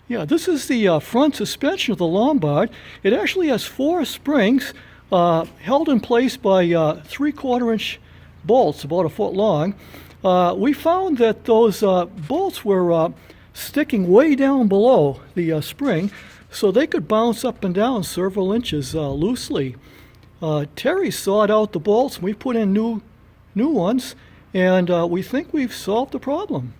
Yeah, this is the front suspension of the Lombard. It actually has four springs held in place by 3/4 inch bolts, about a foot long. We found that those bolts were sticking way down below the spring, so they could bounce up and down several inches loosely. Terry sawed out the bolts, and we put in new ones, and we think we've solved the problem.